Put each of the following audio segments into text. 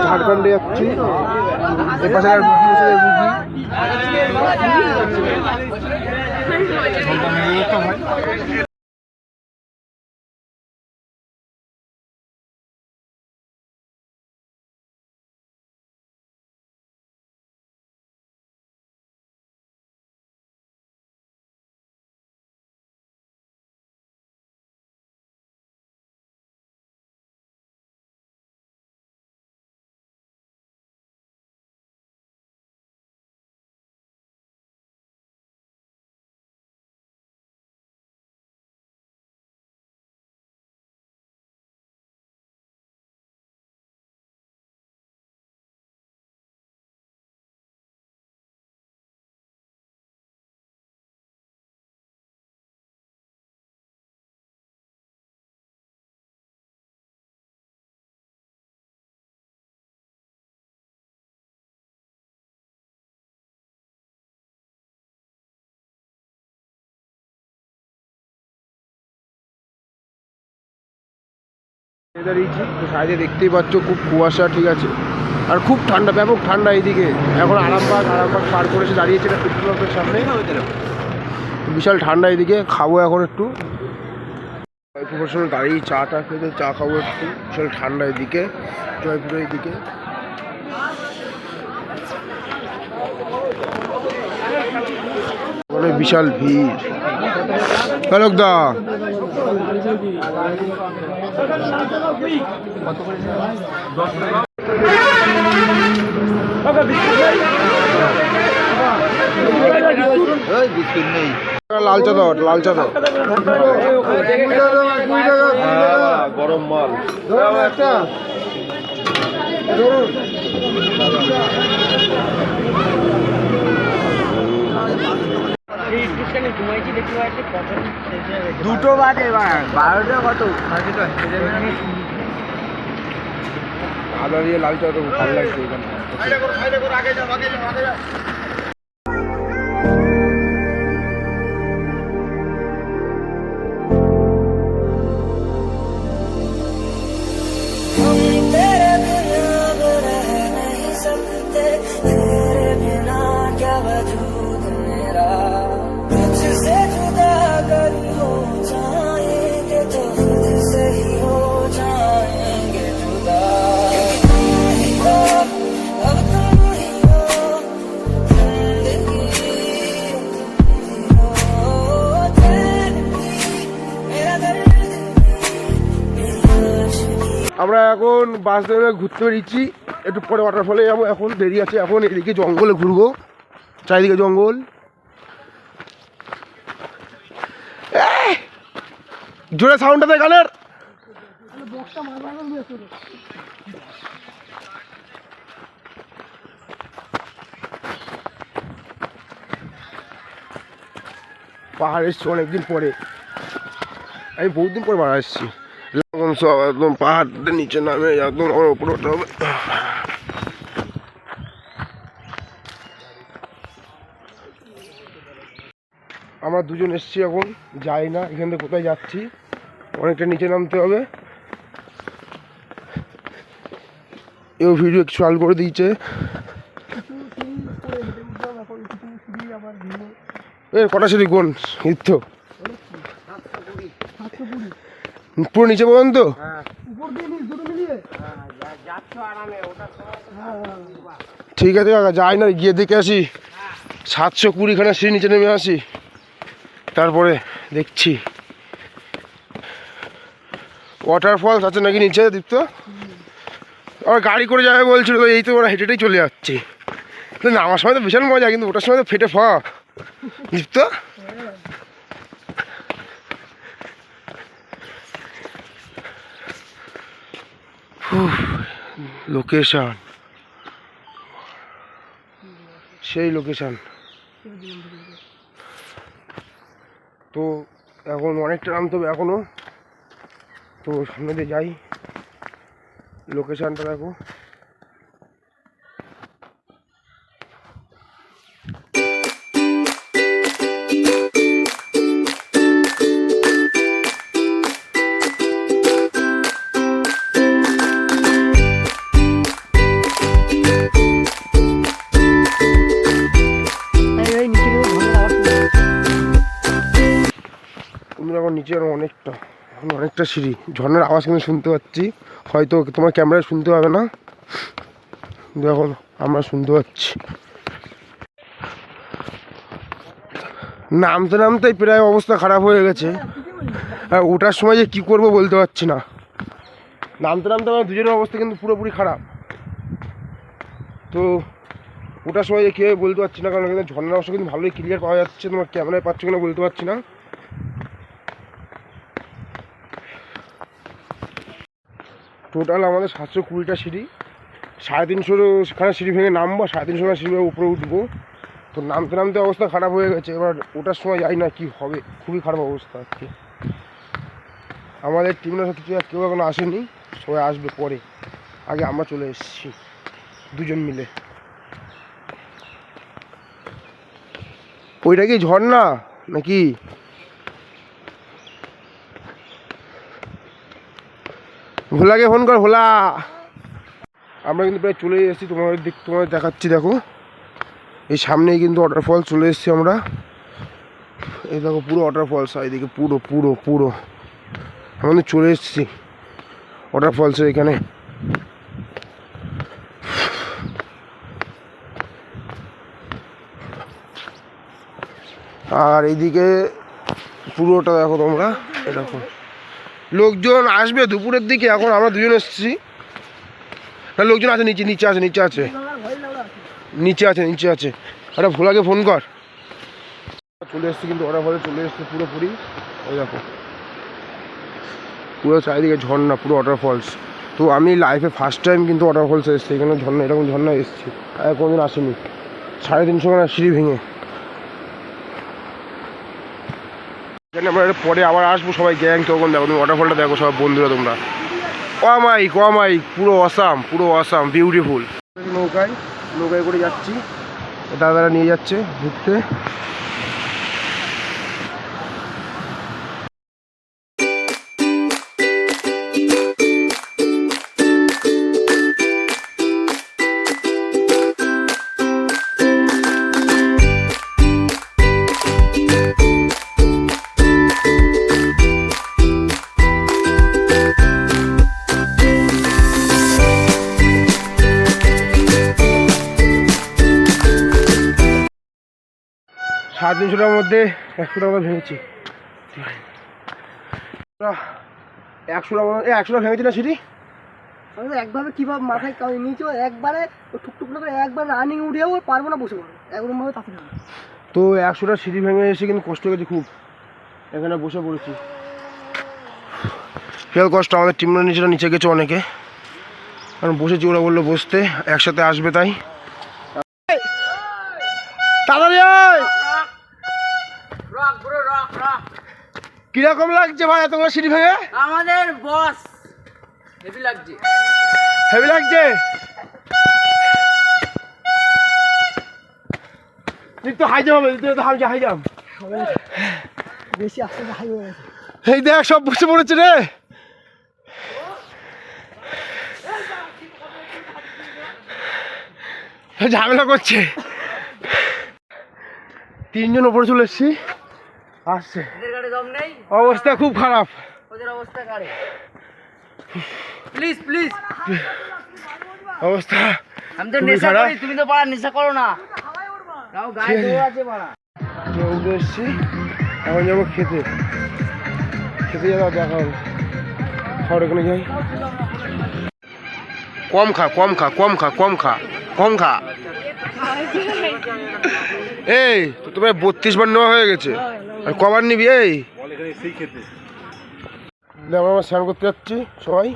ঝাড়খণ্ডে যাচ্ছি, এপাশে রুগী বসে রুগী। দাঁড়িয়েছি তো সাইডে দেখতেই পাচ্ছ খুব কুয়াশা, ঠিক আছে, আর খুব ঠান্ডা, ব্যাপক ঠান্ডা এইদিকে। এখন আরামবাগ পার করেছে, দাঁড়িয়েছে এটা পেট্রোল পাম্পের সামনে, বিশাল ঠান্ডা এইদিকে। খাবো এখন একটু জয়পুরের সময় দাঁড়িয়ে চা খেতে, চা খাবো একটু, বিশাল ঠান্ডা এদিকে জয়পুরের এইদিকে। বিশাল ভিড়। হ্যালো দা, লাল চা দাও, লাল চা দাও, গরম মাল একটা দুটো বাজে, 12টা কত আদা দিয়ে লাল চা তো ভালো লাগছে এখানে। আমরা এখন বাস ধরে ঘুরতে বেরিয়েছি, একটু পরে ওয়াটারফলে যাবো, এখন দেরি আছে। এখন এদিকে জঙ্গলে ঘুরবো, চারিদিকে জঙ্গল। জোরে সাউন্ডটা দেয় গানের। পাহাড় এসছি অনেকদিন পরে, আমি বহুদিন পরে পাহাড় এসছি। সব একদম পাহাড়ের নিচে নামে একদম আমার উপরে উঠতে হবে। আমরা দুজন এসছি, এখন যাই না এখান থেকে কোথায় যাচ্ছি, অনেকটা নিচে নামতে হবে। এও ভিডিও একটু চালু করে দিয়েছে। কটা সিঁড়ি কোন ইত্য পুরো নিচে পর্যন্ত? ঠিক আছে কাকা, যাই না, গিয়ে দেখে আসি 720খানা সিঁড়ি নিচে নেমে আসি, তারপরে দেখছি। ওয়াটারফলস আছে নাকি নিচে দীপ্ত? আর গাড়ি করে যাবে বলছিল, এই তো ওরা হেঁটেই চলে যাচ্ছে। নামার সময় তো বিশাল মজা, কিন্তু ওটার সময় তো ফেটে ফাঁক দীপ্ত। লোকেশন, সেই লোকেশন। তো এখন অনেকটা নামতে হবে এখনো, তো সামনে দিয়ে যাই। লোকেশনটা দেখো, নিচে আরো অনেকটা, এখন অনেকটা সিঁড়ি। ঝর্ণার আওয়াজ কিন্তু শুনতে পাচ্ছি, হয়তো তোমার ক্যামেরায় শুনতে পাবে না, কিন্তু এখন আমরা শুনতে পাচ্ছি। নামতে নামতেই প্রায় অবস্থা খারাপ হয়ে গেছে, আর ওঠার সময় যে কী করবো বলতে পারছি না। নামতে নামতে আমার দুজনের অবস্থা কিন্তু পুরোপুরি খারাপ, তো ওটার সময় যে কী হবে বলতে পারছি না, কারণ এখানে ঝর্ণার অবস্থা কিন্তু ভালোই ক্লিয়ার পাওয়া যাচ্ছে, তোমার ক্যামেরায় পাচ্ছ কিনা বলতে পারছি না। টোটাল আমাদের 720টা সিঁড়ি, 350 সেখানে সিঁড়ি ভেঙে নামবো, 350 সিঁড়ি ভেঙে উপরে উঠবো। তো নামতে নামতে অবস্থা খারাপ হয়ে গেছে, এবার ওটার সময় যাই না কি হবে, খুবই খারাপ অবস্থা আজকে। আমাদের টিমরা কিছু কেউ এখনো আসেনি, সবাই আসবে পরে, আগে আমরা চলে এসেছি দুজন মিলে। ওইটা কি ঝর্ণা নাকি? ভোলাকে ফোন কর, ভোলা। আমরা কিন্তু প্রায় চলে এসেছি, তোমাদের দেখাচ্ছি, দেখো এই সামনেই কিন্তু ওয়াটারফল চলে এসেছি আমরা। এই দেখো পুরো ওয়াটারফলস, এইদিকে পুরো পুরো পুরো আমাদের চলে এসেছি ওয়াটারফলসের এখানে। আর এইদিকে পুরোটা দেখো তোমরা, দেখো লোকজন আসবে দুপুরের দিকে, এখন আমরা দুজন এসেছি। হ্যাঁ লোকজন আছে, নিচে নিচে আছে, নিচে আছে, নিচে আছে, নিচে আছে। আরে ভোলাকে ফোন কর। চলে এসছি কিন্তু ওয়াটারফলে চলে এসছে পুরোপুরি। ওই দেখো পুরো চারিদিকে ঝর্ণা, পুরো ওয়াটারফলস। তো আমি লাইফে ফার্স্ট টাইম কিন্তু ওয়াটারফলস এসেছি, এখানে ঝর্ণা, এরকম ঝর্ণা এসেছি, আর কোনোদিন আসেনি। 350 খানা সিঁড়ি ভেঙে। এখানে আমরা পরে আবার আসবো সবাই গ্যাং, তখন দেখো তুমি ওয়াটারফলটা দেখো সব বন্ধুরা তোমরা। কমাইক পুরো অসাম, পুরো অসাম, বিউটিফুল। নৌকায় করে যাচ্ছি, দাদারা নিয়ে যাচ্ছে ঘুরতে। সাড়ে 300টার মধ্যে 100টা আমরা ভেঙেছি। 100টা ভেঙেছি না সিঁড়ি? একভাবে কিভাবে মাথায় নিচে একবারে টুকটুক করে একবার রানিং উঠেও পারবো না, বসে পারবো একরকমভাবে তাতে। তো 100টা সিঁড়ি ভেঙে এসে কিন্তু কষ্ট হয়েছে খুব, এখানে বসে পড়েছি। বিশাল কষ্ট, আমাদের টিমরা নিচে গেছে অনেকে, কারণ বসেছি, ওরা বললো বসতে, একসাথে আসবে তাই। তাড়াতাড়ি কিরকম লাগছে ভাই এতগুলো সিঁড়ি ভেঙে? আমাদের বস হেভি লাগছে, হেভি লাগছে। তো হাই জাম্প হবে, হাই জাম্প বেশি আসতে হাই হয়ে গেছে। এই দেখ সব বসে পড়েছে রে, ঝামেলা করছে। 3 জন ওপরে চলে এসছি, আসছে, অবস্থা খুব খারাপ, ওদের অবস্থা খারাপ। প্লিজ প্লিজ অবস্থা আমি তো নেশা করি, তুমি তো পারা নেশা করো না, তাও গায়ে জোর আছে পারা। উঠে এসছি, এখন যাবো খেতে যাবো, দেখা হবে খাওয়ার ওখানে যাই। কম খা। এই তো প্রায় 32 বার নেওয়া হয়ে গেছে, আর কবার নিবি? এই আমরা স্নান করতে যাচ্ছি সবাই।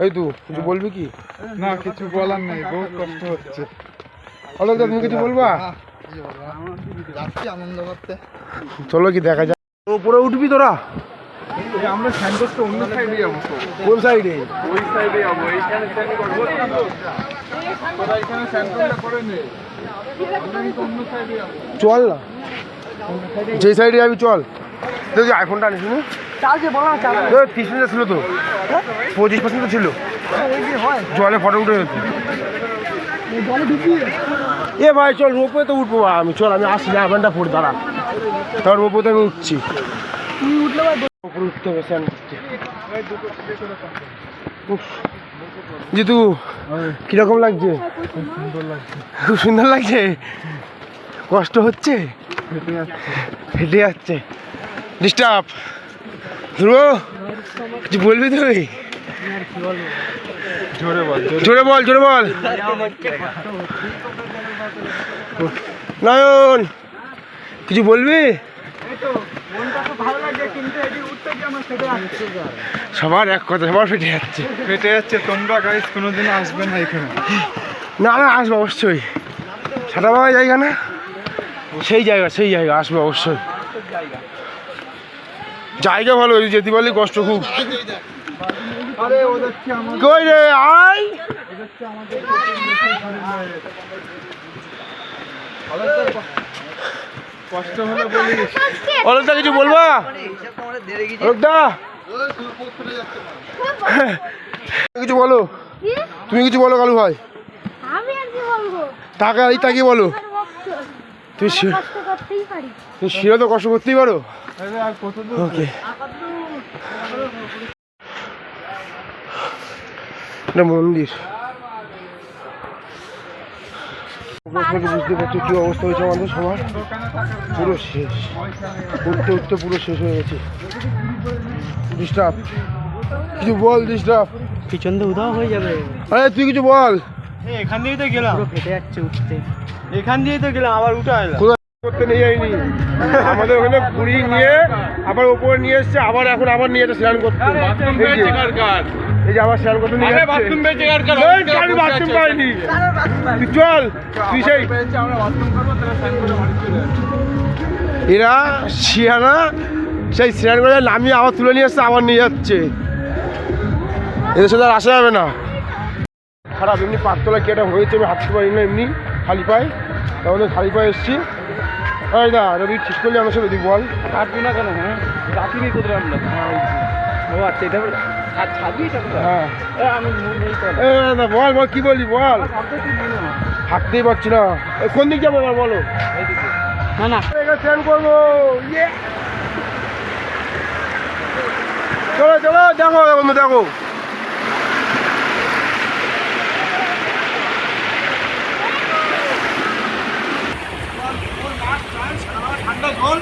এই তো কিছু বলবি কি? না কিছু বলার নেই, বহুত কষ্ট হচ্ছে। অলোক দা তুমি কিছু বলবা? আনন্দ করতে চলো কি দেখা যায়। উপরে উঠবি তোরা? আমরা স্নান করতে অন্য সাইডে যাবো। কোন সাইডে? ওই সাইডে যাবো, এইখানে স্নান করবো না তো, তোরা এখানে স্নান করে নে, অন্য সাইডে যাবো। চল না, যে সাইডে যাবি চল। তুই আইফোনটা আনিস নি? চালছে বলো না, চাল 30% ছিল তো, 25% ছিল, জলে ফটো উঠে যেত। জলে ঢুকিয়ে এ ভাই চল রোপে তো উঠবো আমি, চল আমি আসি, আইফোনটা পড়ি, দাঁড়া। তার উপরে আমি উঠছি, তুই উঠলে ভাই উপরে উঠতে হবে স্নান করতে। উফ, জিতু কিরকম লাগছে? খুব সুন্দর লাগছে। কষ্ট হচ্ছে, হেঁটে যাচ্ছে। ডিস্টার্ব ধ্রুব, কিছু বলবি তুই? জোরে বল, জোরে বল, জোরে বল। নয়ন কিছু বলবি? সবার এক কথা, সবার ফেটে যাচ্ছে। ফেটে যাচ্ছে। তোমরা গাইস কোনোদিন আসবে না এখানে। না না, আসবো অবশ্যই। সাদা বাবা জায়গা না, সেই জায়গা, সেই জায়গা আসবো অবশ্যই। জায়গা ভালো, যেতে পারলে কষ্ট খুব। আরে ওদের কি আমাদের কই রে আয়, কষ্ট হলে বলিস। অলোকদা কিছু বলবা? অলোকদা কিছু বলো, তুমি কিছু বলো কালু ভাই। আমি আর কি বলবো, টাকা এই তাকিয়ে বলো। তুমি কষ্ট করতেই পারি। তুমি শিরা তো কষ্ট করতেই পারো। আরে আর কত দূর? ওকে, এটা মন্দির। বুঝতে পারছো কি অবস্থা হয়েছে আমাদের সবার, পুরো শেষ। উঠতে উঠতে পুরো শেষ হয়ে গেছে। ডিস্টার্ব কিছু বল, ডিস্টার্ব। পিছন দিয়ে উধাও হয়ে যাবে। আরে তুই কিছু বল। এখান দিয়েই তো গেলাম, পুরো ফেটে যাচ্ছে উঠতে। এখান দিয়েই তো গেলাম, আবার উঠে এলাম। করতে নিয়ে যায়নি আমাদের ওখানে, পুরী নিয়ে আবার ওপরে নিয়ে এসছে, আবার এখন আবার নিয়ে যাচ্ছে স্নান করতে। এই যে আবার স্নান করতে নিয়ে যাচ্ছে। এই, আমি বাথরুম পাইনি। তুই চল, তুই সেই আমরা বাথরুম করবো, তারা স্নান করে বাড়ি চলে যাবে। এরা শিয়ানা সেই স্নান করে নামিয়ে আবার তুলে নিয়ে এসছে, আবার নিয়ে যাচ্ছে। এদের সাথে আর আসা যাবে না। খারাপ এমনি পাততলা কি একটা হয়েছে, আমি হাঁটতে পারি না এমনি খালি পায়ে, তাহলে খালি পায়ে এসছি। এই দা রবি ঠিক করলে আমার সাথে বল। কাটবি না কেন? হ্যাঁ, রাখিনি কোথায় আমরা। ও আচ্ছা, এটা ছাড়বি এটা কোথায়? হ্যাঁ আমি নেই তো। এ দাদা বল, বল কি বলি বল। হাঁটতেই পারছি না। কোন দিক যাবো এবার বলো? না না, স্নান করবো। ইয়ে চলো চলো, দেখো বন্ধু দেখো। ঠান্ডা জল,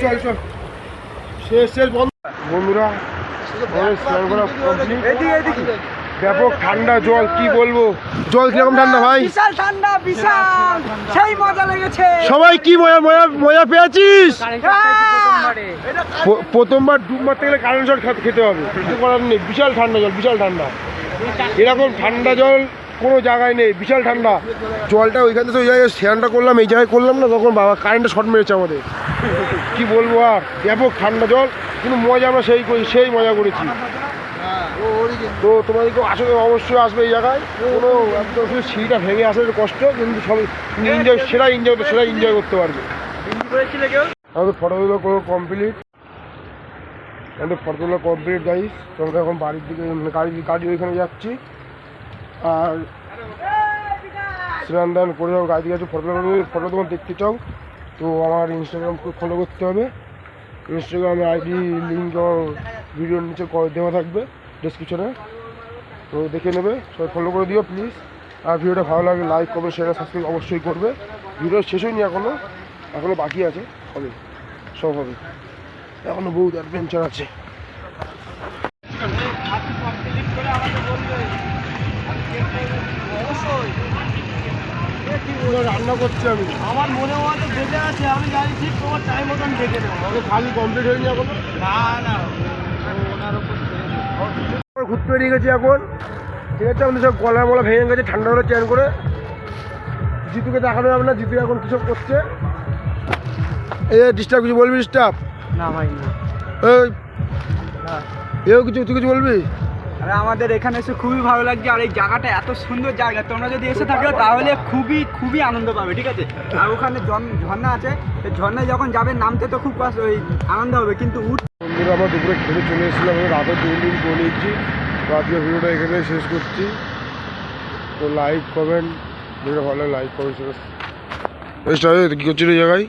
চল চল, শেষ শেষ বন্ধ। বন্ধুরা স্নান করা complete। ব্যাপক ঠান্ডা জল, কি বলবো। জল কিরকম ঠান্ডা ভাই? বিশাল ঠান্ডা, বিশাল, সেই মজা লেগেছে। সবাই কি মজা মজা মজা পেয়েছিস? প্রথমবার ডুব মারতে গেলে কারেন্ট জল খেতে হবে, কিছু করার নেই। বিশাল ঠান্ডা জল, বিশাল ঠান্ডা। এরকম ঠান্ডা জল কোনো জায়গায় নেই, বিশাল ঠান্ডা। জলটা ওইখান থেকে ওই জায়গায় স্নানটা করলাম, এই জায়গায় করলাম না, তখন বাবা কারেন্টটা শর্ট মেরেছে আমাদের। কি বলবো আর, ব্যাপক ঠান্ডা জল, কিন্তু মজা আমরা সেই মজা করেছি। তো তোমাদেরকে আসলে অবশ্যই আসবে এই জায়গায়। কোনো একদম সিঁড়িটা ভেঙে আসার কষ্ট, কিন্তু সবাই এনজয়, সেটা এনজয় করতে পারবে। আমাদের ফটোগুলো পুরো কমপ্লিট, আমাদের ফটোগুলো কমপ্লিট গাইস। তো আমরা এখন বাড়ির দিকে, মানে গাড়ি ওইখানে যাচ্ছি। আর স্নান দান করে যাও, গাড়ি দিকে ফটো তোমার দেখতে চাও তো আমার ইনস্টাগ্রামকে ফলো করতে হবে। ইনস্টাগ্রামে আইডি লিঙ্ক ভিডিওর নিচে দেওয়া থাকবে ডেসক্রিপশনে, তো দেখে নেবে। সবাই ফলো করে দিও প্লিজ। আর ভিডিওটা ভালো লাগে লাইক কমেন্ট শেয়ার সাবস্ক্রাইব অবশ্যই করবে। ভিডিও শেষ হয়নি, এখনও বাকি আছে, হবে, সব হবে, এখনও বহুত অ্যাডভেঞ্চার আছে। রান্না করছি আমি, আমার মনে হয় তো বেঁচে আছে, আমি জানি ঠিক তোমার টাইম মতন দেখে দেবো। আমাকে খালি কমপ্লিট হয়নি এখনো। না না, ওনার উপর ঘুরতে বেরিয়ে গেছি এখন, ঠিক আছে। আমাদের সব গলা মলা ভেঙে গেছে ঠান্ডা হলে চ্যান করে। জিতুকে দেখানো যাবে না, জিতু এখন কিছু করছে। এই ডিস্টার্ব কিছু বলবি? ডিস্টার্ব না ভাই না। এই এও কিছু, তুই কিছু বলবি? আরে আমাদের এখানে এসে খুবই ভালো লাগছে, আর এই জায়গাটা এত সুন্দর জায়গা, তোমরা যদি এসে থাকো তাহলে খুবই খুবই আনন্দ পাবে, ঠিক আছে। আর ওখানে ঝর্ণা আছে, এই ঝর্ণায় যখন যাবে নামতে তো খুব আনন্দ হবে, কিন্তু বন্ধুরা আমরা দুপুরে খেতে চলে এসেছিলাম, আমি রাতে 2 দিন করে নিচ্ছি। তো আজকে ভিডিওটা এখানে শেষ করছি। তো লাইক কমেন্ট, ভিডিও ভালো লাইক কমেন্ট শেষ। কী করছিল এই জায়গায়?